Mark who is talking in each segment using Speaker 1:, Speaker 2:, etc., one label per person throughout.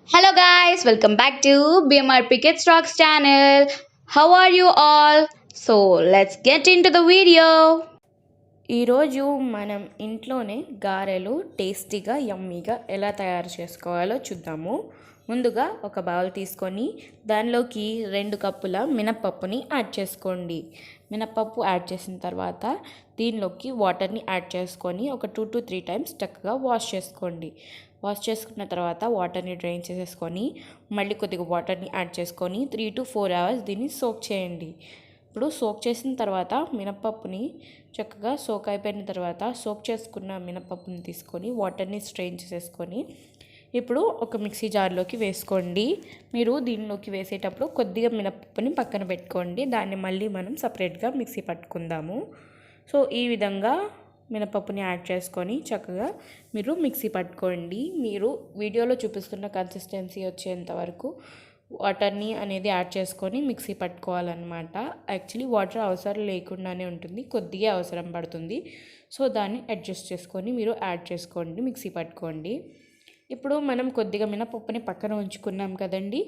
Speaker 1: Hello guys, welcome back to BMR Picket Stocks channel. How are you all? So let's get into the video.
Speaker 2: ఈరోజు మనం ఇంట్లోనే గారెలు టేస్టీగా యమ్మీగా ఎలా తయారు చేసుకోవాలో చూద్దాము. ముందుగా ఒక బౌల్ తీసుకొని దానిలోకి 2 కప్పుల మినప్పప్పుని యాడ్ చేసుకోండి. మినప్పప్పు యాడ్ చేసిన తర్వాత దీనిలోకి వాటర్ని యాడ్ చేసుకొని ఒక 2 to 3 టైమ్స్ చక్కగా వాష్ చేసుకోండి. వాష్ చేసుకున్న తర్వాత వాటర్ని డ్రైన్ చేసేసుకొని మళ్ళీ కొద్దిగా వాటర్ని యాడ్ చేసుకొని 3 to 4 అవర్స్ దీన్ని సోక్ చేయండి. ఇప్పుడు సోక్ చేసిన తర్వాత మినప్పప్పుని చక్కగా సోక్ అయిపోయిన తర్వాత సోక్ చేసుకున్న మినప్పప్పుని తీసుకొని వాటర్ని స్ట్రెయిన్ చేసేసుకొని ఇప్పుడు ఒక మిక్సీ జార్లోకి వేసుకోండి. మీరు దీనిలోకి వేసేటప్పుడు కొద్దిగా మినప్పప్పుని పక్కన పెట్టుకోండి. దాన్ని మళ్ళీ మనం సపరేట్గా మిక్సీ పట్టుకుందాము. సో ఈ విధంగా మినపప్పుని యాడ్ చేసుకొని చక్కగా మీరు మిక్సీ పట్టుకోండి. మీరు వీడియోలో చూపిస్తున్న కన్సిస్టెన్సీ వచ్చేంత వరకు వాటర్ని అనేది యాడ్ చేసుకొని మిక్సీ పట్టుకోవాలన్నమాట. యాక్చువల్లీ వాటర్ అవసరం లేకుండానే ఉంటుంది, కొద్దిగా అవసరం పడుతుంది. సో దాన్ని అడ్జస్ట్ చేసుకొని మీరు యాడ్ చేసుకోండి, మిక్సీ పట్టుకోండి. ఇప్పుడు మనం కొద్దిగా మినపప్పుని పక్కన ఉంచుకున్నాం కదండి,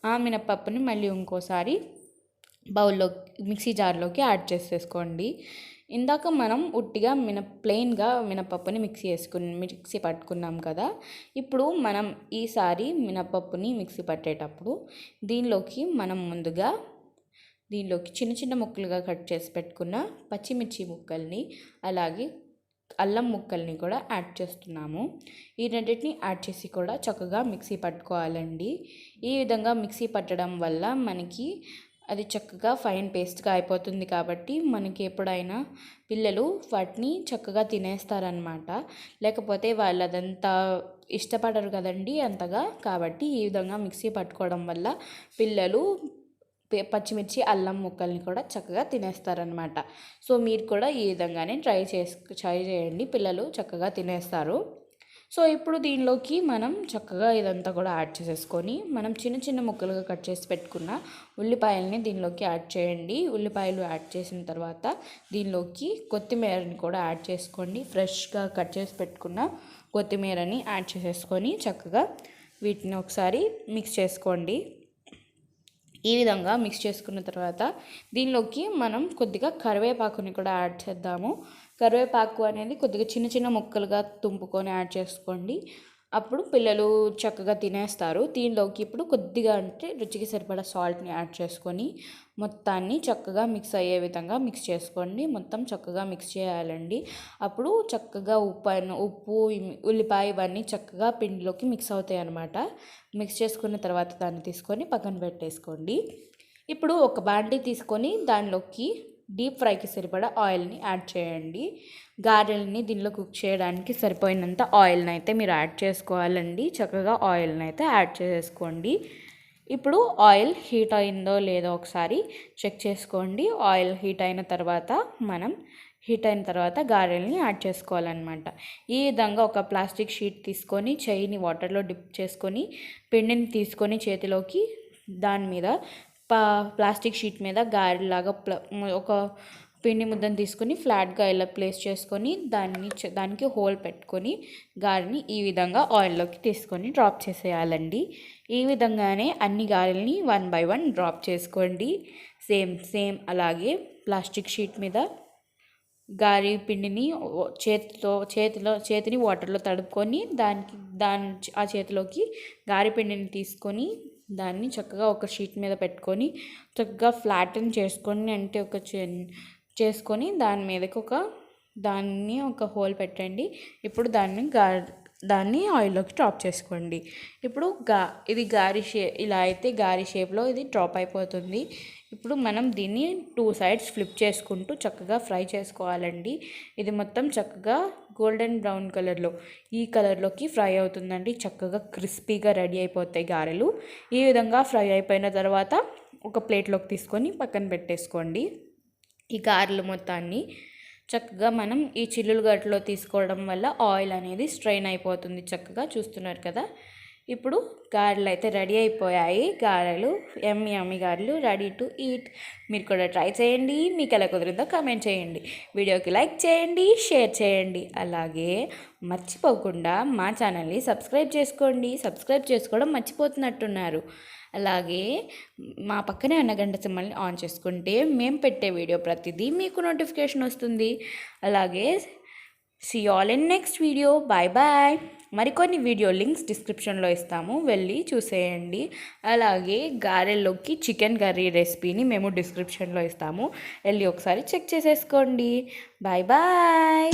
Speaker 2: ఆ మినపప్పుని మళ్ళీ ఇంకోసారి బౌల్లో మిక్సీ జార్లోకి యాడ్ చేసేసుకోండి. ఇందాక మనం ఉట్టిగా ప్లెయిన్గా మినపప్పుని మిక్సీ పట్టుకున్నాం కదా. ఇప్పుడు మనం ఈసారి మినపప్పుని మిక్సీ పట్టేటప్పుడు దీనిలోకి చిన్న చిన్న ముక్కలుగా కట్ చేసి పెట్టుకున్న పచ్చిమిర్చి ముక్కల్ని అలాగే అల్లం ముక్కల్ని కూడా యాడ్ చేస్తున్నాము. ఈ రెండింటిని యాడ్ చేసి కూడా చక్కగా మిక్సీ పట్టుకోవాలండి. ఈ విధంగా మిక్సీ పట్టడం వల్ల మనకి అది చక్కగా ఫైన్ పేస్ట్గా అయిపోతుంది. కాబట్టి మనకి ఎప్పుడైనా పిల్లలు వాటిని చక్కగా తినేస్తారనమాట. లేకపోతే వాళ్ళు అదంతా ఇష్టపడరు కదండి అంతగా. కాబట్టి ఈ విధంగా మిక్సీ పట్టుకోవడం వల్ల పిల్లలు పచ్చిమిర్చి అల్లం ముక్కల్ని కూడా చక్కగా తినేస్తారనమాట. సో మీరు కూడా ఈ విధంగానే ట్రై చేయండి, పిల్లలు చక్కగా తినేస్తారు. సో ఇప్పుడు దీనిలోకి మనం చక్కగా ఇదంతా కూడా యాడ్ చేసేసుకొని మనం చిన్న చిన్న ముక్కలుగా కట్ చేసి పెట్టుకున్న ఉల్లిపాయలని దీనిలోకి యాడ్ చేయండి. ఉల్లిపాయలు యాడ్ చేసిన తర్వాత దీనిలోకి కొత్తిమీరని కూడా యాడ్ చేసుకోండి. ఫ్రెష్గా కట్ చేసి పెట్టుకున్న కొత్తిమీరని యాడ్ చేసేసుకొని చక్కగా వీటిని ఒకసారి మిక్స్ చేసుకోండి. ఈ విధంగా మిక్స్ చేసుకున్న తర్వాత దీనిలోకి మనం కొద్దిగా కరివేపాకుని కూడా యాడ్ చేద్దాము. కరివేపాకు అనేది కొద్దిగా చిన్న చిన్న ముక్కలుగా తుంపుకొని యాడ్ చేసుకోండి. అప్పుడు పిల్లలు చక్కగా తినేస్తారు. దీనిలోకి ఇప్పుడు కొద్దిగా అంటే రుచికి సరిపడా సాల్ట్ని యాడ్ చేసుకొని మొత్తాన్ని చక్కగా మిక్స్ అయ్యే విధంగా మిక్స్ చేసుకోండి. మొత్తం చక్కగా మిక్స్ చేయాలండి. అప్పుడు చక్కగా ఉప్పు ఉల్లిపాయ ఇవన్నీ చక్కగా పిండిలోకి మిక్స్ అవుతాయి అన్నమాట. మిక్స్ చేసుకున్న తర్వాత దాన్ని తీసుకొని పక్కన పెట్టేసుకోండి. ఇప్పుడు ఒక బాండీ తీసుకొని దానిలోకి డీప్ ఫ్రైకి సరిపడా ఆయిల్ని యాడ్ చేయండి. గారెల్ని దీనిలో కుక్ చేయడానికి సరిపోయినంత ఆయిల్ని అయితే మీరు యాడ్ చేసుకోవాలండి. చక్కగా ఆయిల్ని అయితే యాడ్ చేసేసుకోండి. ఇప్పుడు ఆయిల్ హీట్ అయిందో లేదో ఒకసారి చెక్ చేసుకోండి. ఆయిల్ హీట్ అయిన తర్వాత గారెల్ని యాడ్ చేసుకోవాలన్నమాట. ఈ విధంగా ఒక ప్లాస్టిక్ షీట్ తీసుకొని చెయ్యిని వాటర్లో డిప్ చేసుకొని పిండిని తీసుకొని చేతిలోకి దాని మీద ప్లాస్టిక్ షీట్ మీద గారెలాగా ఒక పిండి ముద్దను తీసుకొని ఫ్లాట్గా ఇలా ప్లేస్ చేసుకొని దానికి హోల్ పెట్టుకొని గారెని ఈ విధంగా ఆయిల్లోకి తీసుకొని డ్రాప్ చేసేయాలండి. ఈ విధంగానే అన్ని గారెల్ని 1 by 1 డ్రాప్ చేసుకోండి. సేమ్ అలాగే ప్లాస్టిక్ షీట్ మీద గారె పిండిని చేతిని వాటర్లో తడుపుకొని ఆ చేతిలోకి గారె పిండిని తీసుకొని దాన్ని చక్కగా ఒక షీట్ మీద పెట్టుకొని చక్కగా ఫ్లాటన్ చేసుకొని చేసుకొని దాని మీదకి ఒక హోల్ పెట్టండి. ఇప్పుడు దాన్ని ఆయిల్లోకి డ్రాప్ చేసుకోండి. ఇప్పుడు ఇది ఇలా అయితే గారి షేప్లో ఇది డ్రాప్ అయిపోతుంది. ఇప్పుడు మనం దీన్ని 2 sides ఫ్లిప్ చేసుకుంటూ చక్కగా ఫ్రై చేసుకోవాలండి. ఇది మొత్తం చక్కగా గోల్డెన్ బ్రౌన్ ఈ కలర్లోకి ఫ్రై అవుతుందండి. చక్కగా క్రిస్పీగా రెడీ అయిపోతాయి గారెలు. ఈ విధంగా ఫ్రై అయిపోయిన తర్వాత ఒక ప్లేట్లోకి తీసుకొని పక్కన పెట్టేసుకోండి. ఈ గారెలు మొత్తాన్ని చక్కగా మనం ఈ చిల్లులు గట్టులో తీసుకోవడం వల్ల ఆయిల్ అనేది స్ట్రెయిన్ అయిపోతుంది. చక్కగా చూస్తున్నారు కదా. ఇప్పుడు గారెలు అయితే రెడీ అయిపోయాయి. గారెలు యమ్మీ యమ్మీ గారెలు రెడీ టు ఈట్. మీరు కూడా ట్రై చేయండి. మీకు ఎలా కుదిరిందో కామెంట్ చేయండి. వీడియోకి లైక్ చేయండి, షేర్ చేయండి. అలాగే మర్చిపోకుండా మా ఛానల్ని సబ్స్క్రైబ్ చేసుకోండి. సబ్స్క్రైబ్ చేసుకోవడం మర్చిపోతున్నట్టున్నారు. అలాగే మా పక్కనే ఉన్న గంట సింబల్ని ఆన్ చేసుకుంటే మేము పెట్టే వీడియో ప్రతిదీ మీకు నోటిఫికేషన్ వస్తుంది. అలాగే see all in next video. Bye bye. మరికొన్ని వీడియో లింక్స్ డిస్క్రిప్షన్లో ఇస్తాము, వెళ్ళి చూసేయండి. అలాగే గారెల్లోకి చికెన్ కర్రీ రెసిపీని మేము డిస్క్రిప్షన్లో ఇస్తాము, వెళ్ళి ఒకసారి చెక్ చేసేసుకోండి. Bye bye.